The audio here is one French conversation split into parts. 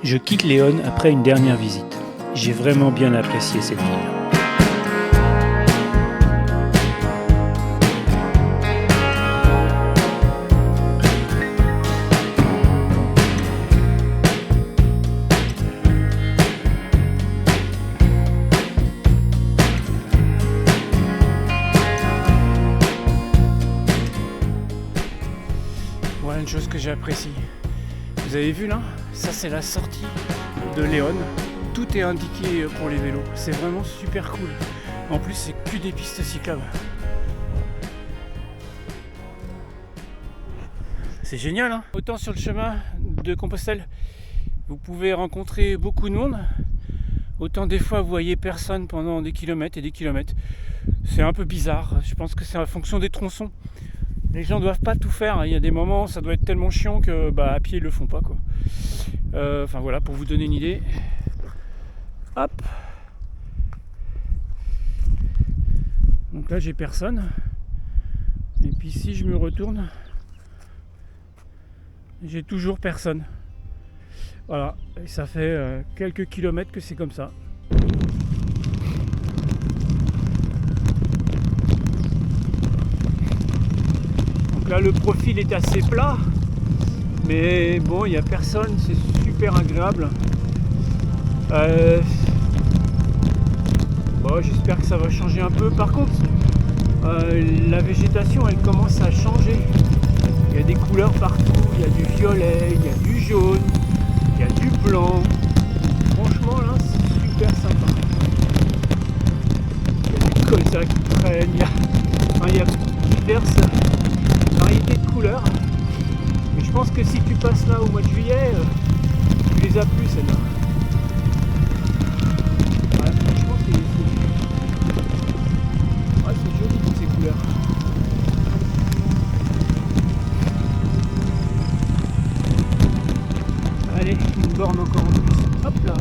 Je quitte León après une dernière visite. J'ai vraiment bien apprécié cette ville. Voilà une chose que j'apprécie. Vous avez vu là, ça c'est la sortie de León. Tout est indiqué pour les vélos. C'est vraiment super cool. En plus, c'est que des pistes cyclables. C'est génial, hein. Autant sur le chemin de Compostelle, vous pouvez rencontrer beaucoup de monde. Autant des fois, vous voyez personne pendant des kilomètres et des kilomètres. C'est un peu bizarre. Je pense que c'est en fonction des tronçons. Les gens doivent pas tout faire. Il y a des moments, ça doit être tellement chiant que à pied ils le font pas, quoi. Enfin voilà, pour vous donner une idée. Hop. Donc là j'ai personne. Et puis si je me retourne, j'ai toujours personne. Voilà. Et ça fait quelques kilomètres que c'est comme ça. Là le profil est assez plat, mais bon, il n'y a personne, c'est super agréable. Bon, j'espère que ça va changer un peu. Par contre, la végétation elle commence à changer. Il y a des couleurs partout, il y a du violet, il y a du jaune, il y a du blanc. Franchement là c'est super sympa. Il y a des colzas qui traînent, il y a diverses variété de couleurs, mais je pense que si tu passes là au mois de juillet, tu les as plus celles-là. Ouais, franchement c'est joli toutes ces couleurs. Allez, une borne encore en plus. Hop là.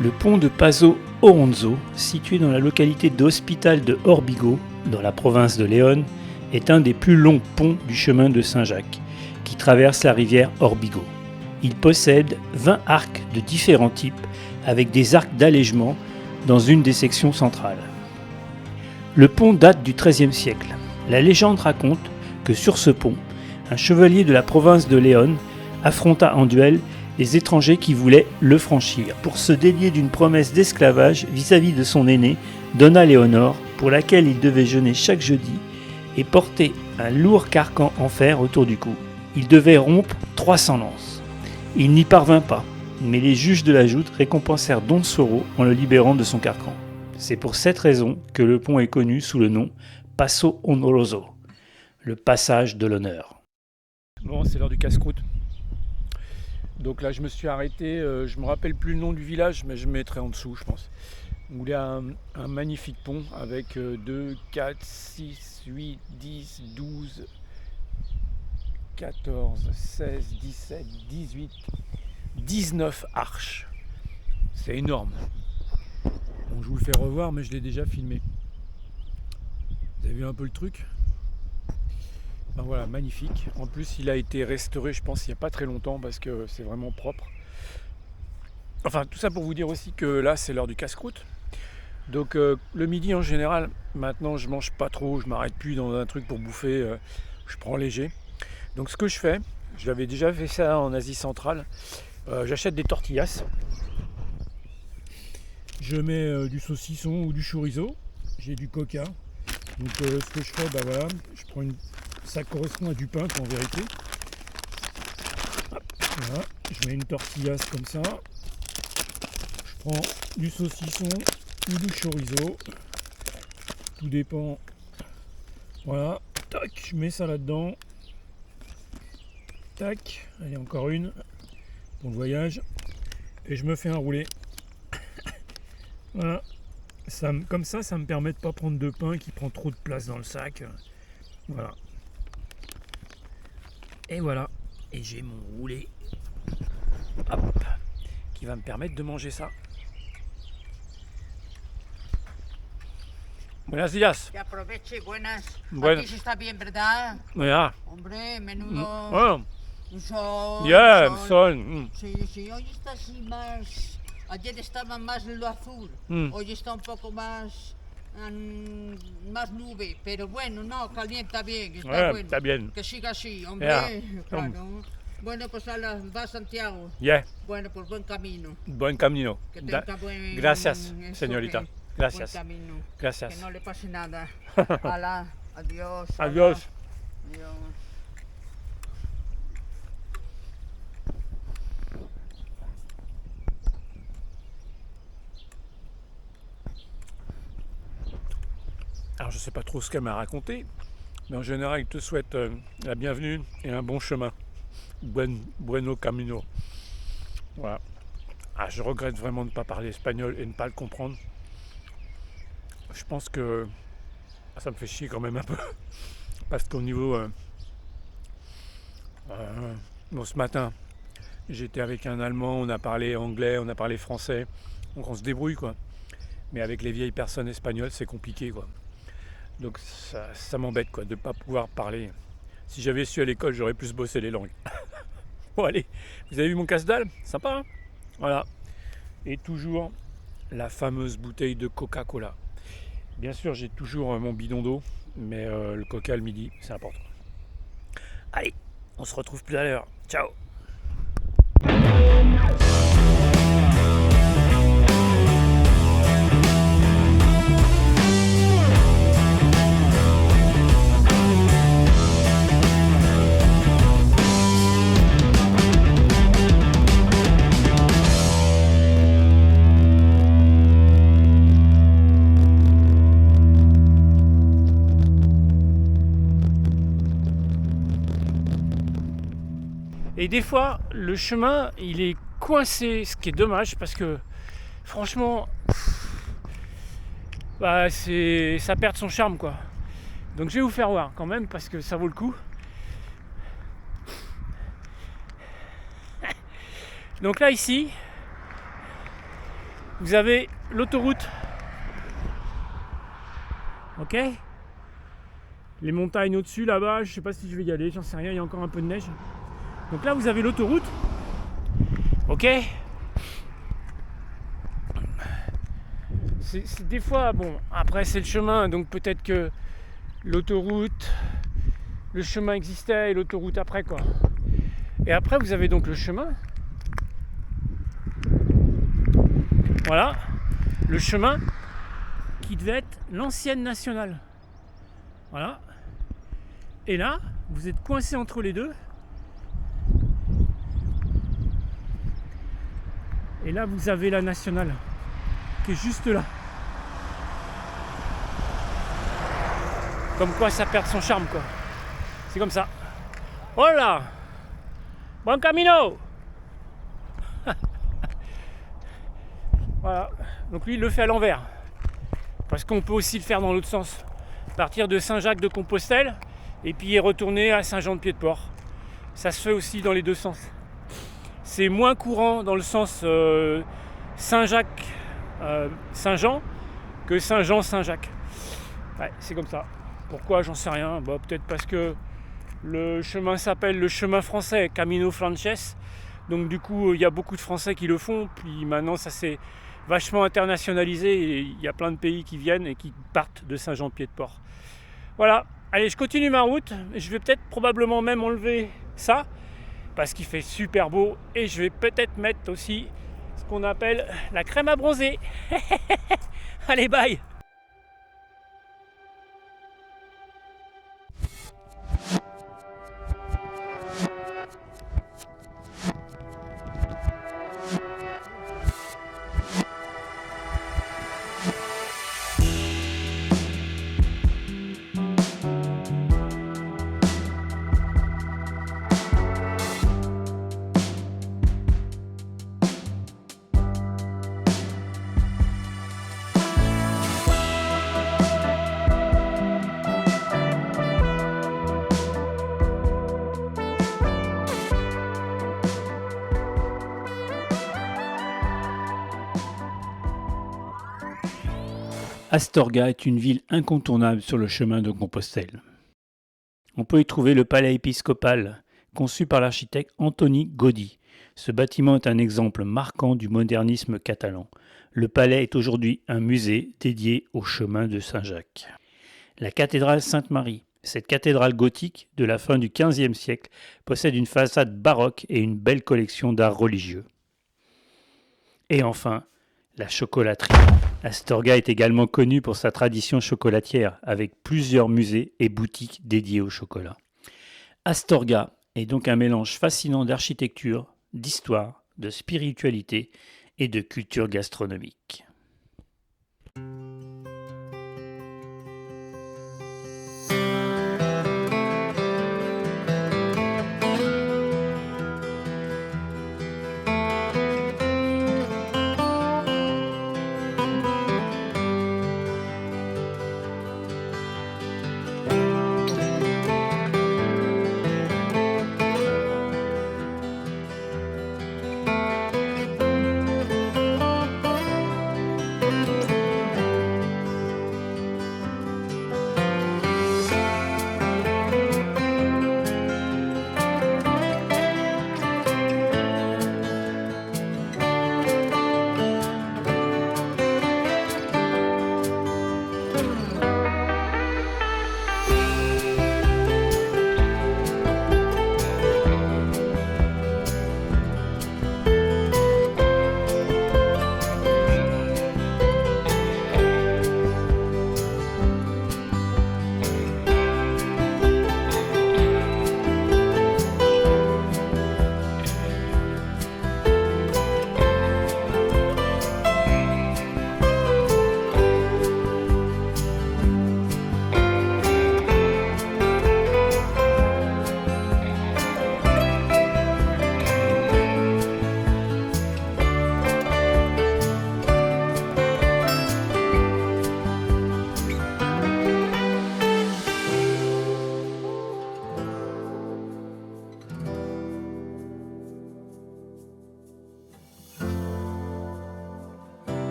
Le pont de Pazo Oronzo, situé dans la localité d'Hospital de Órbigo, dans la province de León, est un des plus longs ponts du chemin de Saint-Jacques, qui traverse la rivière Órbigo. Il possède 20 arcs de différents types, avec des arcs d'allègement dans une des sections centrales. Le pont date du XIIIe siècle. La légende raconte que sur ce pont, un chevalier de la province de León affronta en duel les étrangers qui voulaient le franchir, pour se délier d'une promesse d'esclavage vis-à-vis de son aîné, Donna Léonore, pour laquelle il devait jeûner chaque jeudi et porter un lourd carcan en fer autour du cou. Il devait rompre 300 lances. Il n'y parvint pas, mais les juges de la joute récompensèrent Don Soro en le libérant de son carcan. C'est pour cette raison que le pont est connu sous le nom Paso Honroso, le passage de l'honneur. Bon, c'est l'heure du casse-croûte. Donc là je me suis arrêté, je me rappelle plus le nom du village, mais je mettrai en dessous je pense. Où il y a un magnifique pont avec 2, 4, 6, 8, 10, 12, 14, 16, 17, 18, 19 arches. C'est énorme. Bon, je vous le fais revoir, mais je l'ai déjà filmé. Vous avez vu un peu le truc? Ben voilà, magnifique. En plus, il a été restauré, je pense, il n'y a pas très longtemps parce que c'est vraiment propre. Enfin, tout ça pour vous dire aussi que là, c'est l'heure du casse-croûte. Donc, le midi en général, maintenant, je mange pas trop, je m'arrête plus dans un truc pour bouffer, je prends léger. Donc, ce que je fais, j'avais déjà fait ça en Asie centrale, j'achète des tortillas. Je mets du saucisson ou du chorizo, j'ai du coca. Donc, ce que je fais, bah voilà, je prends ça correspond à du pain en vérité. Voilà, je mets une tortillas comme ça. Je prends du saucisson ou du chorizo. Tout dépend. Voilà, tac, je mets ça là-dedans. Tac, allez encore une pour le voyage. Et je me fais enrouler. Voilà. Comme ça me permet de ne pas prendre de pain qui prend trop de place dans le sac. Voilà. Et voilà. Et j'ai mon roulé. Hop. Qui va me permettre de manger ça. Buenos días. Que aproveche, buenas. Bueno. Aquí se está bien, ¿verdad? Yeah. Hombre, menudo Oh, sol. yeah, sol. son. Sí, sí, hoy está así más... Ayer estaba más lo azul, hoy está un poco más... más nube, pero bueno, no, calienta bien, está bueno. Está bien. Que siga así, hombre. Yeah. Claro. Bueno, pues va Santiago. Yeah. Bueno, pues buen camino. Buen camino. Que tenga buen... Gracias, eso, señorita. que- Gracias. Buen camino. Gracias. Que no le pase nada. Hala, adiós. hala, Adiós. Adiós. Alors je sais pas trop ce qu'elle m'a raconté, mais en général il te souhaite la bienvenue et un bon chemin. Bueno camino. Voilà. Ah, je regrette vraiment de ne pas parler espagnol et de ne pas le comprendre. Je pense que ça me fait chier quand même un peu. Parce qu'au niveau... bon, ce matin, j'étais avec un Allemand, on a parlé anglais, on a parlé français. Donc on se débrouille quoi. Mais avec les vieilles personnes espagnoles, c'est compliqué quoi. Donc ça m'embête quoi, de ne pas pouvoir parler. Si j'avais su à l'école, j'aurais plus bossé les langues. Bon allez, vous avez vu mon casse-dalle? Sympa hein? Voilà. Et toujours la fameuse bouteille de Coca-Cola. Bien sûr, j'ai toujours mon bidon d'eau, mais le coca le midi, c'est important. Allez, on se retrouve plus à l'heure. Ciao! Et des fois, le chemin, il est coincé, ce qui est dommage parce que franchement, bah, ça perd son charme quoi. Donc je vais vous faire voir quand même parce que ça vaut le coup. Donc là ici, vous avez l'autoroute. Ok ? Les montagnes au-dessus là-bas, je sais pas si je vais y aller, j'en sais rien, il y a encore un peu de neige. Donc là vous avez l'autoroute, ok. C'est des fois, bon, après c'est le chemin, donc peut-être que l'autoroute, le chemin existait et l'autoroute après quoi. Et après vous avez donc le chemin. Voilà, le chemin qui devait être l'ancienne nationale. Voilà. Et là, vous êtes coincé entre les deux. Et là, vous avez la nationale qui est juste là. Comme quoi, ça perd son charme, quoi. C'est comme ça. Voilà. Bon camino. Voilà. Donc lui, il le fait à l'envers. Parce qu'on peut aussi le faire dans l'autre sens. Partir de Saint-Jacques-de-Compostelle et puis retourner à Saint-Jean-de-Pied-de-Port. Ça se fait aussi dans les deux sens. C'est moins courant dans le sens Saint-Jacques Saint-Jean que Saint-Jean-Saint-Jacques. Ouais, c'est comme ça. Pourquoi, j'en sais rien. Peut-être parce que le chemin s'appelle le chemin français, Camino Frances. Donc du coup, il y a beaucoup de Français qui le font. Puis maintenant, ça s'est vachement internationalisé. Et il y a plein de pays qui viennent et qui partent de Saint-Jean-Pied-de-Port. Voilà. Allez, je continue ma route. Je vais peut-être probablement même enlever ça parce qu'il fait super beau. Et je vais peut-être mettre aussi ce qu'on appelle la crème à bronzer. Allez, bye! Astorga est une ville incontournable sur le chemin de Compostelle. On peut y trouver le palais épiscopal, conçu par l'architecte Antoni Gaudí. Ce bâtiment est un exemple marquant du modernisme catalan. Le palais est aujourd'hui un musée dédié au chemin de Saint-Jacques. La cathédrale Sainte-Marie. Cette cathédrale gothique de la fin du XVe siècle possède une façade baroque et une belle collection d'art religieux. Et enfin, la chocolaterie. Astorga est également connue pour sa tradition chocolatière, avec plusieurs musées et boutiques dédiées au chocolat. Astorga est donc un mélange fascinant d'architecture, d'histoire, de spiritualité et de culture gastronomique.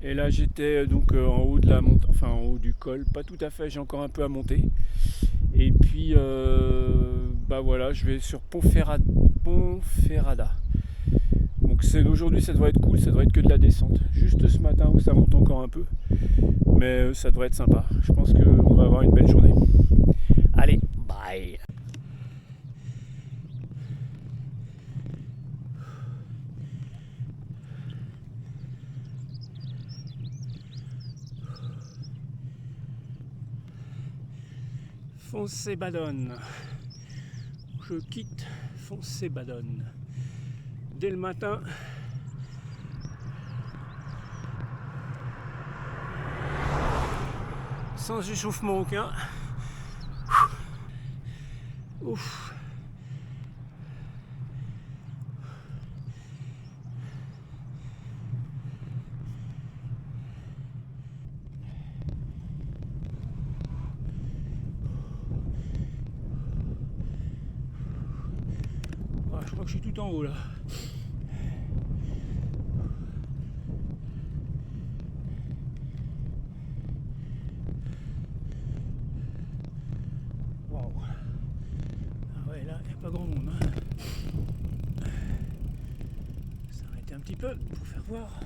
Et là j'étais donc en haut de la montagne, enfin en haut du col, pas tout à fait, j'ai encore un peu à monter. Et puis voilà, je vais sur Ponferrada. Donc aujourd'hui ça devrait être cool, ça devrait être que de la descente. Juste ce matin où ça monte encore un peu. Mais ça devrait être sympa. Je pense qu'on va avoir une belle journée. Allez, bye. Foncébadone. Je quitte Foncébadone. Dès le matin. Sans échauffement aucun. Ouf. Je crois que je suis tout en haut là. Waouh. Ah ouais, là, il n'y a pas grand monde. Hein. S'arrêter un petit peu pour faire voir.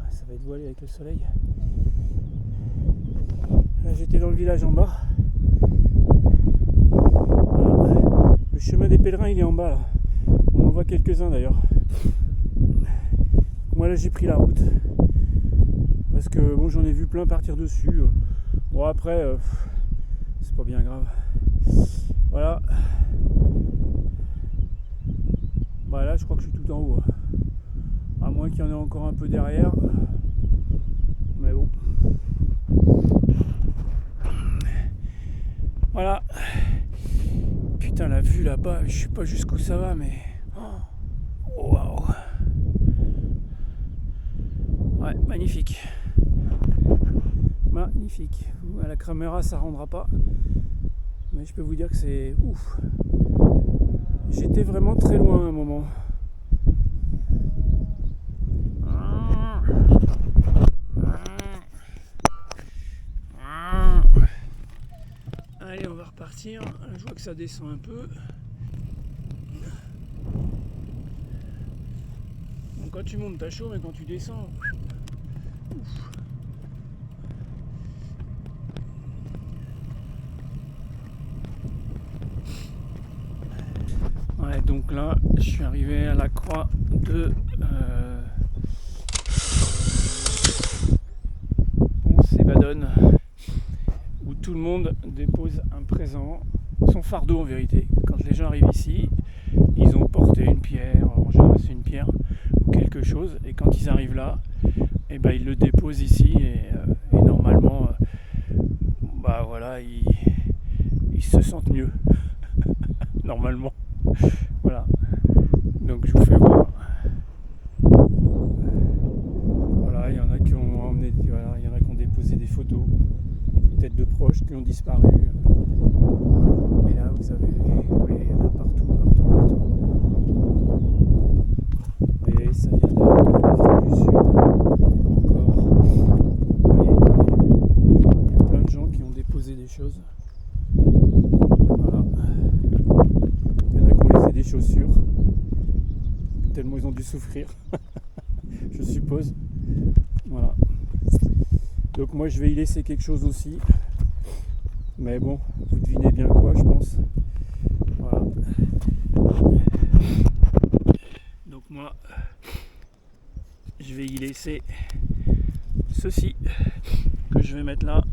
Ça va être voilé avec le soleil. Là, j'étais dans le village en bas. Voilà. Le chemin des pèlerins il est en bas là. On en voit quelques-uns d'ailleurs. Moi là j'ai pris la route. Parce que bon, j'en ai vu plein partir dessus. Bon après c'est pas bien grave. Voilà. Bah là je crois que je suis tout en haut. À moins qu'il y en ait encore un peu derrière. Mais bon. Voilà. Putain, la vue là-bas, je sais pas jusqu'où ça va, mais... Waouh. Ouais, magnifique. Magnifique. À la caméra, ça rendra pas. Mais je peux vous dire que c'est... Ouf. J'étais vraiment très loin à un moment. Allez, on va repartir. Je vois que ça descend un peu. Donc quand tu montes, t'as chaud, mais quand tu descends... Ouf. Ouais, donc là, je suis arrivé à la croix de... Foncébadone, où tout le monde dépose un présent, son fardeau en vérité. Quand les gens arrivent ici, ils ont porté une pierre, en général c'est une pierre ou quelque chose, et quand ils arrivent là, et ben ils le déposent ici et normalement, bah voilà, ils se sentent mieux, normalement. Voilà. Donc je vous fais voir. Voilà, il y en a qui ont emmené, voilà, il y en a qui ont déposé des photos, peut-être de proches qui ont disparu. Et là vous avez, oui, il y en a partout. Et ça vient de l'Afrique du Sud. Encore. Oui. Il y a plein de gens qui ont déposé des choses. Voilà. Il y en a qui ont laissé des chaussures. Tellement ils ont dû souffrir. Je suppose. Voilà. Donc moi je vais y laisser quelque chose aussi. Mais bon, vous devinez bien quoi, je pense. Voilà. Donc moi, je vais y laisser ceci que je vais mettre là.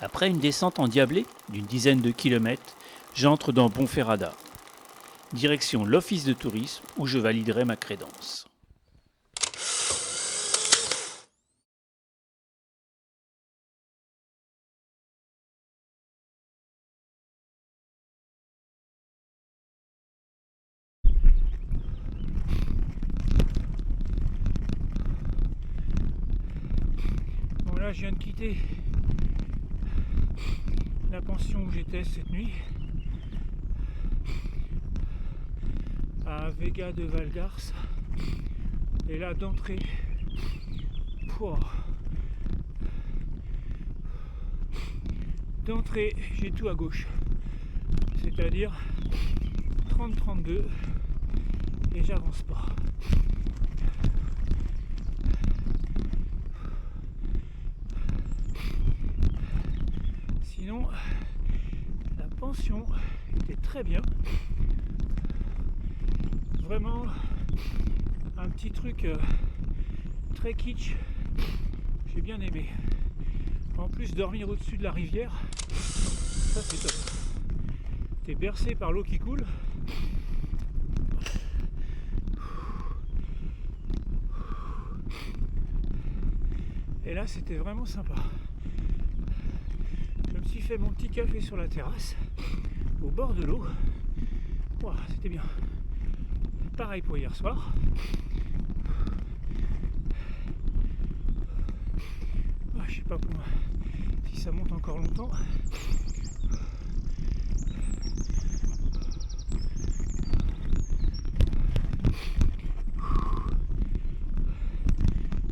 Après une descente endiablée d'une dizaine de kilomètres, j'entre dans Ponferrada. Direction l'office de tourisme où je validerai ma crédence. Bon là je viens de quitter la pension où j'étais cette nuit à Vega de Valgarce, et là d'entrée, j'ai tout à gauche, c'est-à-dire 30-32, et j'avance pas. Sinon la pension était très bien, vraiment un petit truc très kitsch, j'ai bien aimé. En plus, dormir au-dessus de la rivière, ça c'est top. T'es bercé par l'eau qui coule. Et là c'était vraiment sympa. Je me suis fait mon petit café sur la terrasse, au bord de l'eau. Wow, c'était bien. Pareil pour hier soir. Je sais pas si ça monte encore longtemps.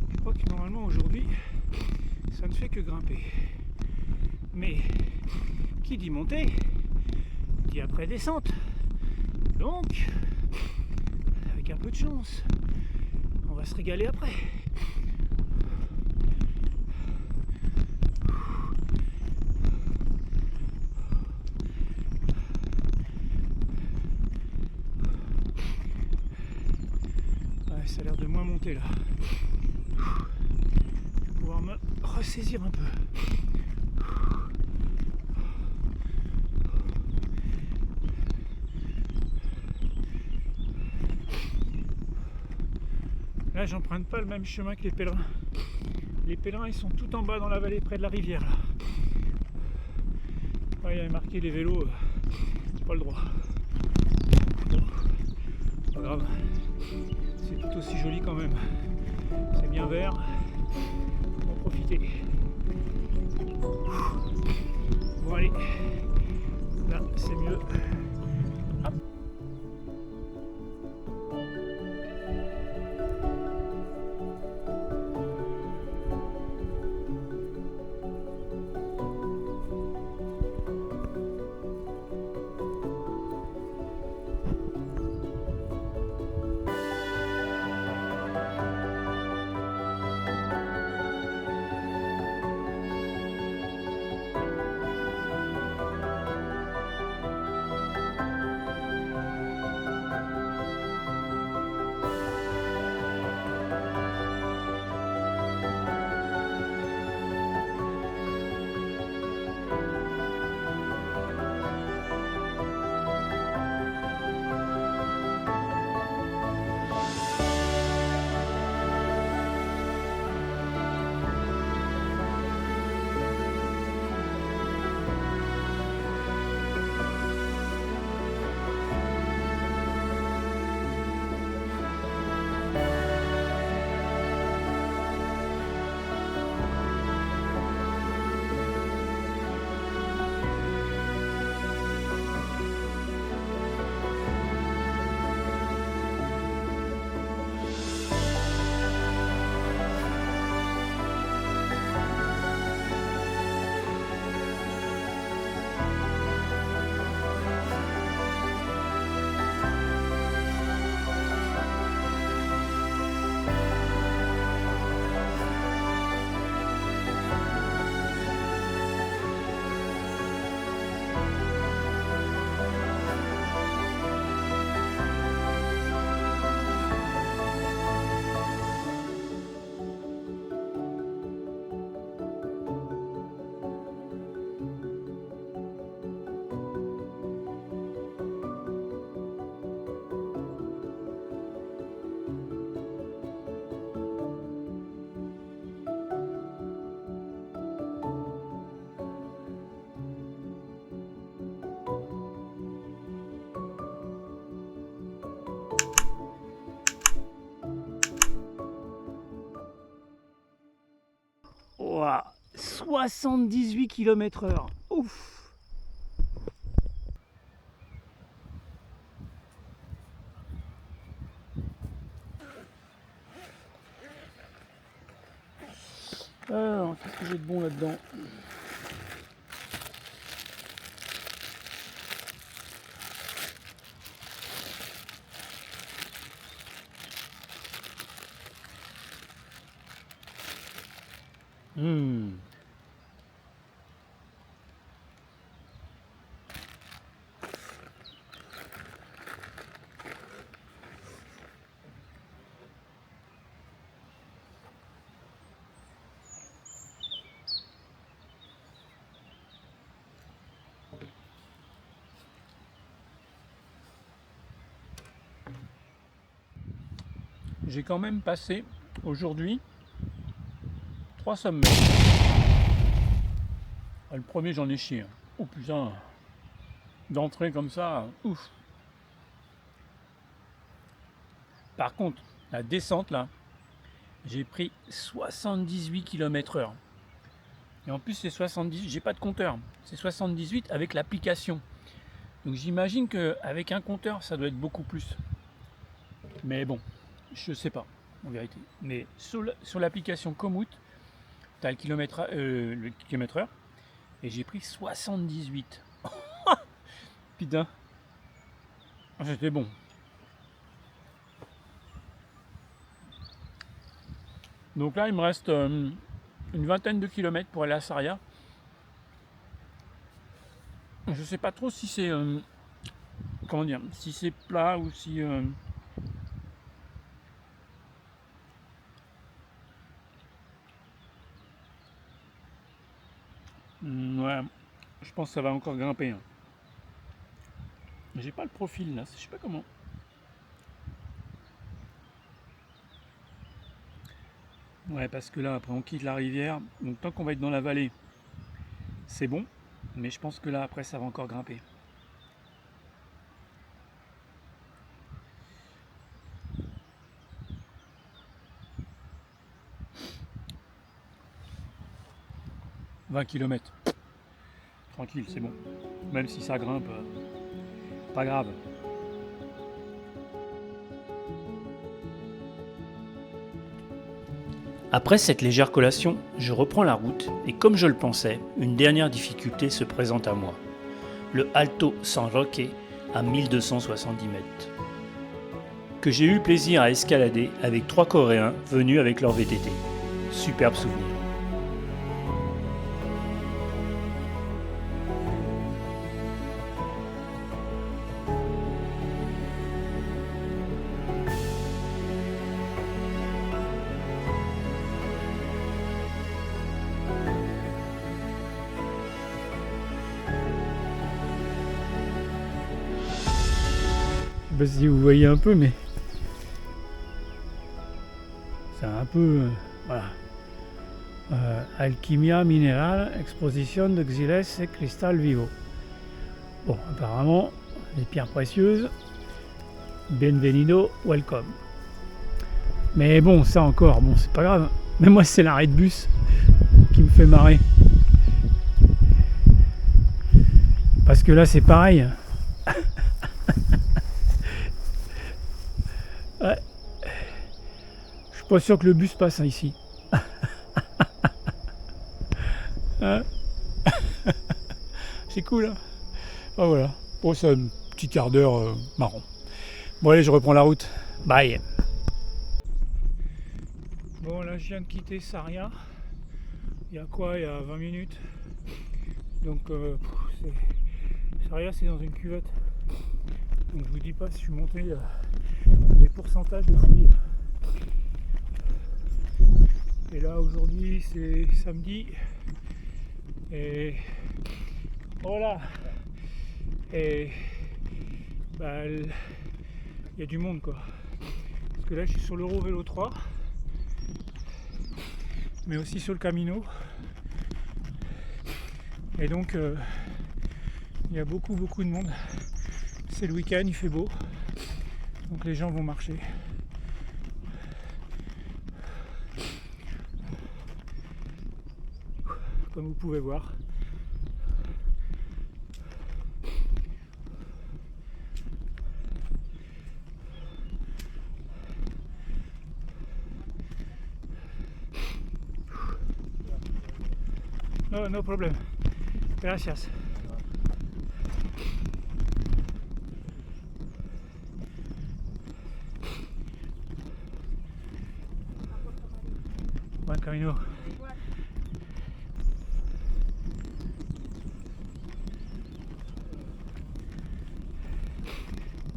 Je crois que normalement aujourd'hui ça ne fait que grimper. Mais qui dit monter dit après descente. Donc avec un peu de chance, on va se régaler après. Ça a l'air de moins monter là. Je vais pouvoir me ressaisir un peu. Là, j'emprunte pas le même chemin que les pèlerins. Les pèlerins, ils sont tout en bas dans la vallée près de la rivière là. Ouais, il y avait marqué les vélos, pas le droit. Bon, pas grave. C'est tout aussi joli quand même. C'est bien vert. On va en profiter. Bon allez. Là c'est mieux. Hop. 78 km/h. Ouf. Alors, qu'est-ce que j'ai de bon là-dedans? J'ai quand même passé aujourd'hui 3 sommets. Ah, le premier, j'en ai chié. Hein. Oh putain, d'entrée comme ça, ouf. Par contre, la descente là, j'ai pris 78 km/h. Et en plus, c'est 78, j'ai pas de compteur. C'est 78 avec l'application. Donc j'imagine qu'avec un compteur, ça doit être beaucoup plus. Mais bon. Je sais pas, en vérité. Mais sur l'application Komoot, tu as le kilomètre heure. Et j'ai pris 78. Putain. C'était bon. Donc là, il me reste une vingtaine de kilomètres pour aller à Sarria. Je sais pas trop si c'est... comment dire, si c'est plat ou si... ouais, je pense que ça va encore grimper. Hein. Mais j'ai pas le profil là, je sais pas comment. Ouais, parce que là, après on quitte la rivière, donc tant qu'on va être dans la vallée, c'est bon. Mais je pense que là, après, ça va encore grimper. « 20 km. Tranquille, c'est bon. Même si ça grimpe, pas grave. » Après cette légère collation, je reprends la route et comme je le pensais, une dernière difficulté se présente à moi. Le Alto San Roque à 1270 mètres. Que j'ai eu plaisir à escalader avec 3 Coréens venus avec leur VTT. Superbe souvenir. Je sais pas si vous voyez un peu, mais c'est un peu voilà. Alquimia Mineral, exposition de Xiles et cristal vivo. Bon, apparemment, les pierres précieuses, bienvenido, welcome. Mais bon, ça encore, bon, c'est pas grave. Mais moi, c'est l'arrêt de bus qui me fait marrer. Parce que là, c'est pareil. Ouais. Je suis pas sûr que le bus passe hein, ici. Hein. C'est cool. Hein. Ah, voilà. Bon, c'est un petit quart d'heure marrant. Bon, allez, je reprends la route. Bye. Bon, là, je viens de quitter Sarria. Il y a quoi? Il y a 20 minutes. Donc, Sarria, c'est dans une cuvette. Donc, je vous dis pas si je suis monté des pourcentages de folie. Et là, aujourd'hui, c'est samedi. Et voilà. Et bah, il y a du monde quoi. Parce que là, je suis sur l'Euro Vélo 3, mais aussi sur le Camino. Et donc, il y a beaucoup de monde. C'est le week-end, il fait beau. Donc les gens vont marcher. comme vous pouvez voir. No, no problem. Gracias. Buen camino.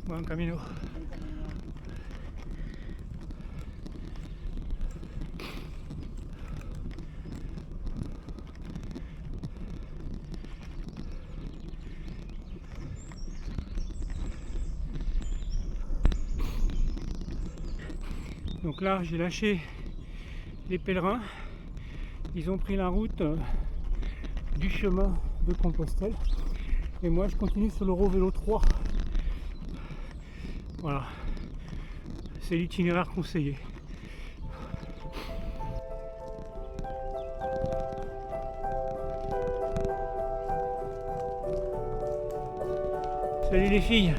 Buen camino. Donc là, j'ai lâché les pèlerins. Ils ont pris la route du chemin de Compostelle. Et moi, je continue sur l'Eurovélo 3. Voilà. C'est l'itinéraire conseillé. Salut les filles!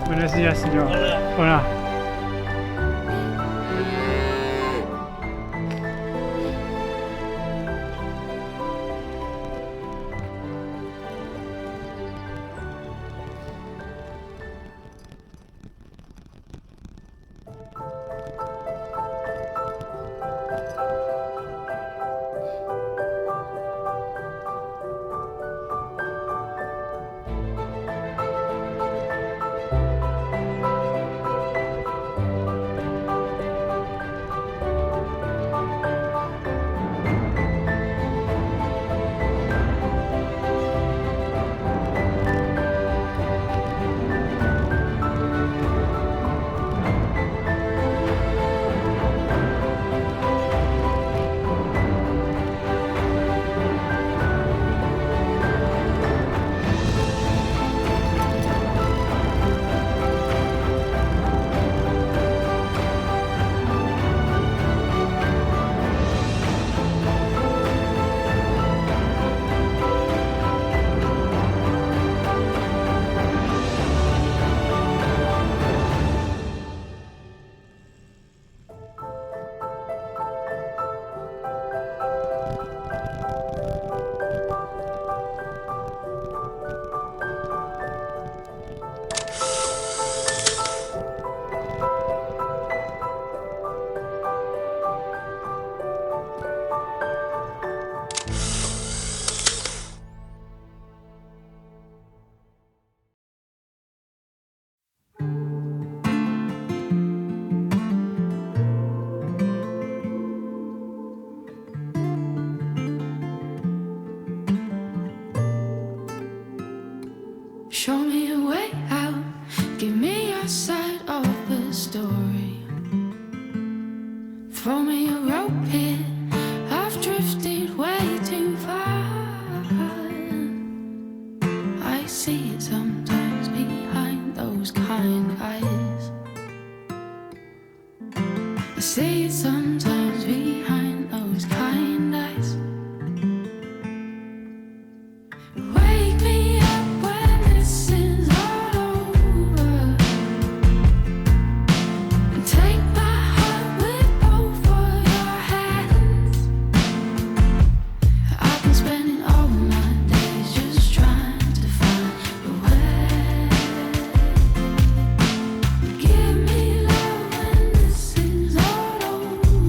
Buenos días, señor. Hola. Show me a way out, give me your side of the story. Throw me a rope here, I've drifted way too far. I see it sometimes behind those kind eyes. I see it sometimes behind those kind eyes. Wake me up when this is all over, and take my heart with both of your hands. I've been spending all my days just trying to find a way. Give me love when this is all over.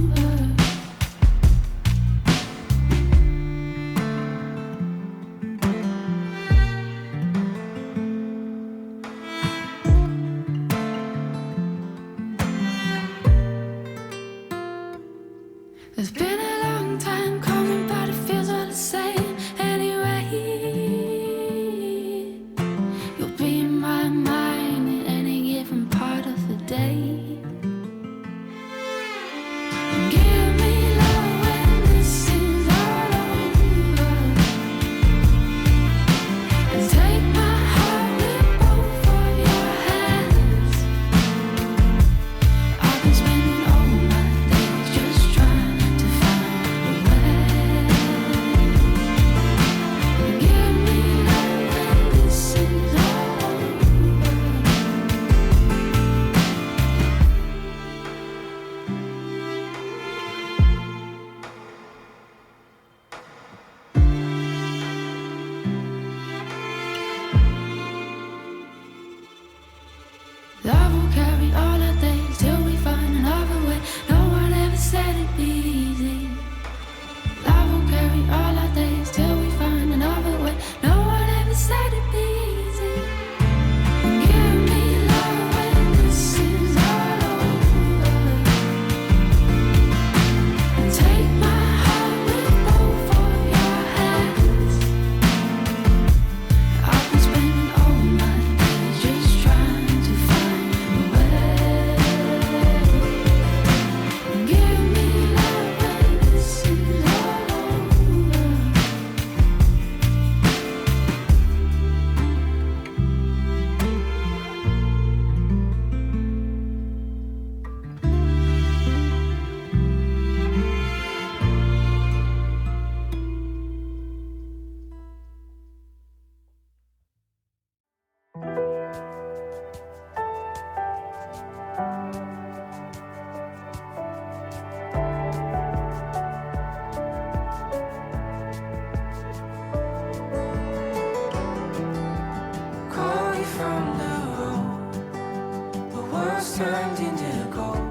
turned into gold.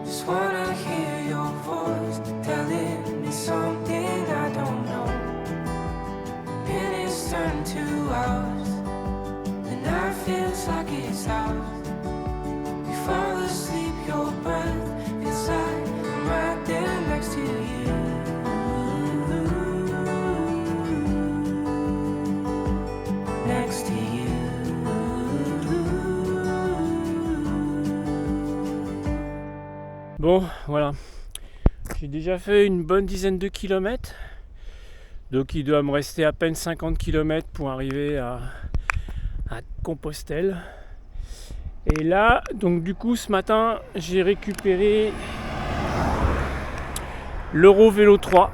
Just wanna hear your voice telling me something I don't know. Minutes turn to hours, the night feels like it's ours. We fall asleep, your breath feels like I'm right there next to you. Next to you. Bon, voilà. J'ai déjà fait une bonne dizaine de kilomètres. Donc il doit me rester à peine 50 km pour arriver à Compostelle. Et là, donc du coup ce matin, j'ai récupéré l'Eurovélo 3.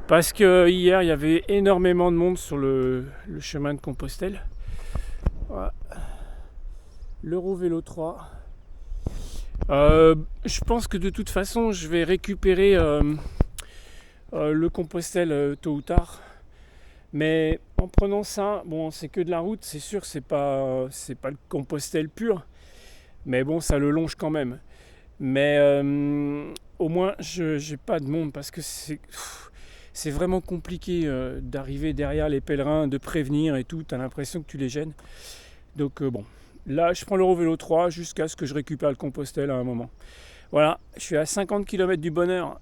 Parce que hier, il y avait énormément de monde sur le chemin de Compostelle. Voilà. L'Eurovélo 3. Je pense que de toute façon, je vais récupérer le Compostelle tôt ou tard. Mais en prenant ça, bon, c'est que de la route, c'est sûr, c'est pas le Compostelle pur. Mais bon, ça le longe quand même. Mais au moins, j'ai pas de monde parce que c'est vraiment compliqué d'arriver derrière les pèlerins, de prévenir et tout. T'as l'impression que tu les gênes. Donc bon, là, je prends l'Eurovélo 3 jusqu'à ce que je récupère le Compostelle à un moment. Voilà, je suis à 50 km du bonheur.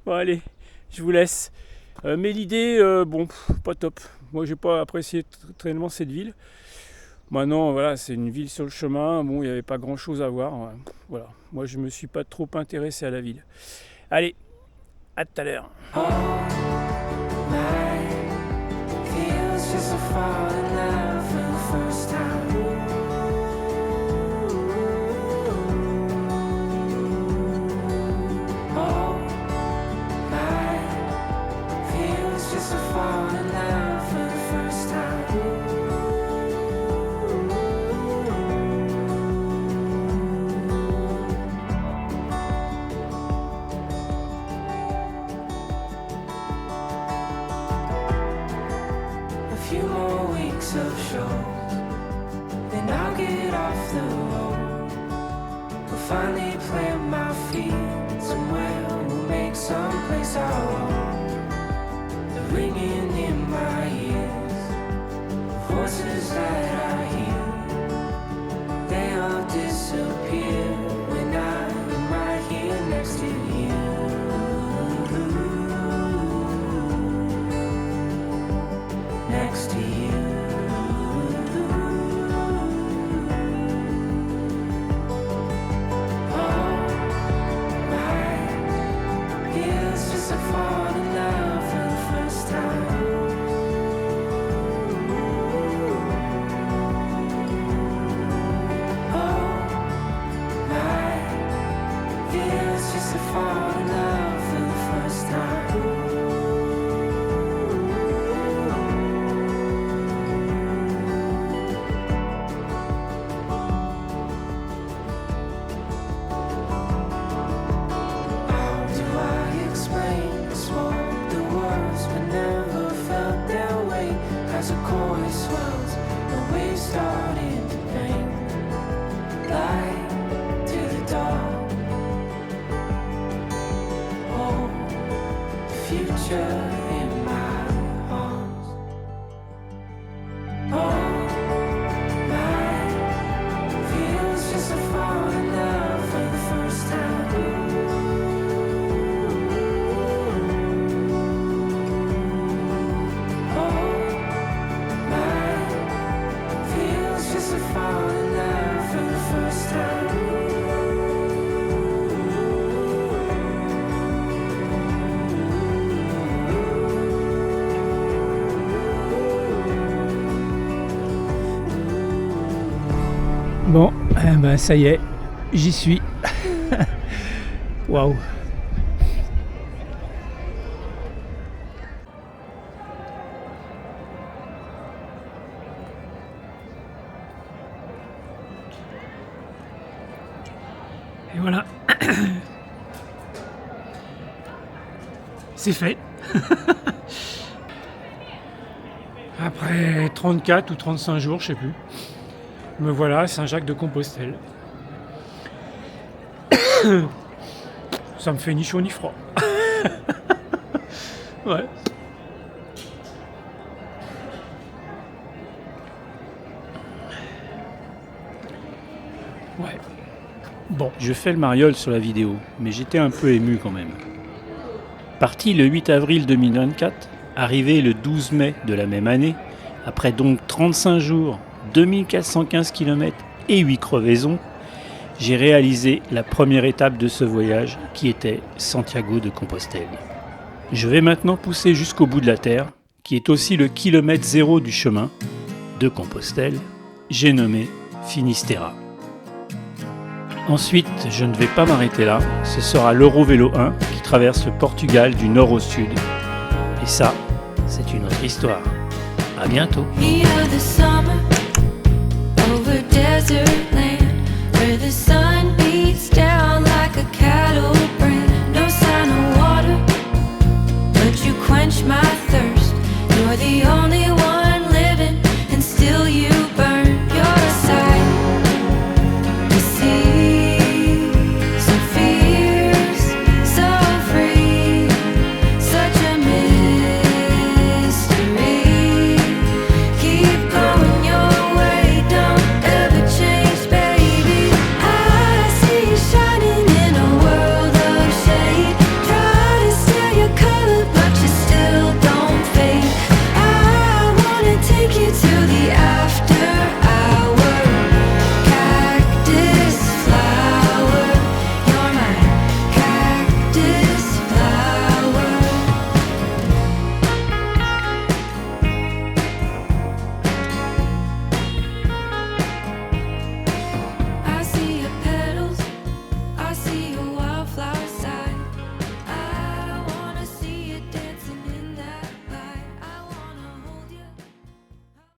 Bon, allez, je vous laisse. Mais l'idée, bon, pas top. Moi, j'ai pas apprécié tellement cette ville. Maintenant, voilà, c'est une ville sur le chemin. Bon, il n'y avait pas grand-chose à voir. Voilà, moi, je me suis pas trop intéressé à la ville. Allez, à tout à l'heure. Few more weeks of shows, then I'll get off the road. We'll finally plant my feet somewhere. We'll make some place our own. The ringing in my ears, the voices that I hear, they all disappear when I'm right here next to you. Next to you. All my years just to fall in love for the first time. All my years just to fall in love for the first time. As a chorus swells, the waves start into pain. Light to the dark. Oh, the future in my arms. Oh, my feels just to fall in love for the first time. Fall in love for the first time. Bon, ben ça y est, j'y suis. Waouh. Et voilà. C'est fait. Après 34 ou 35 jours, je sais plus, me voilà à Saint-Jacques-de-Compostelle. Ça me fait ni chaud ni froid. Ouais. Ouais. Bon, je fais le mariole sur la vidéo, mais j'étais un peu ému quand même. Parti le 8 avril 2024, arrivé le 12 mai de la même année, après donc 35 jours, 2415 km et 8 crevaisons, j'ai réalisé la première étape de ce voyage qui était Santiago de Compostelle. Je vais maintenant pousser jusqu'au bout de la Terre, qui est aussi le kilomètre zéro du chemin de Compostelle, j'ai nommé Finisterra. Ensuite, je ne vais pas m'arrêter là, ce sera l'Eurovélo 1 qui traverse le Portugal du nord au sud. Et ça, c'est une autre histoire. À bientôt. Heat of the summer over desert land where the sun beats down like a cattle brand. No sign of water, but you quench my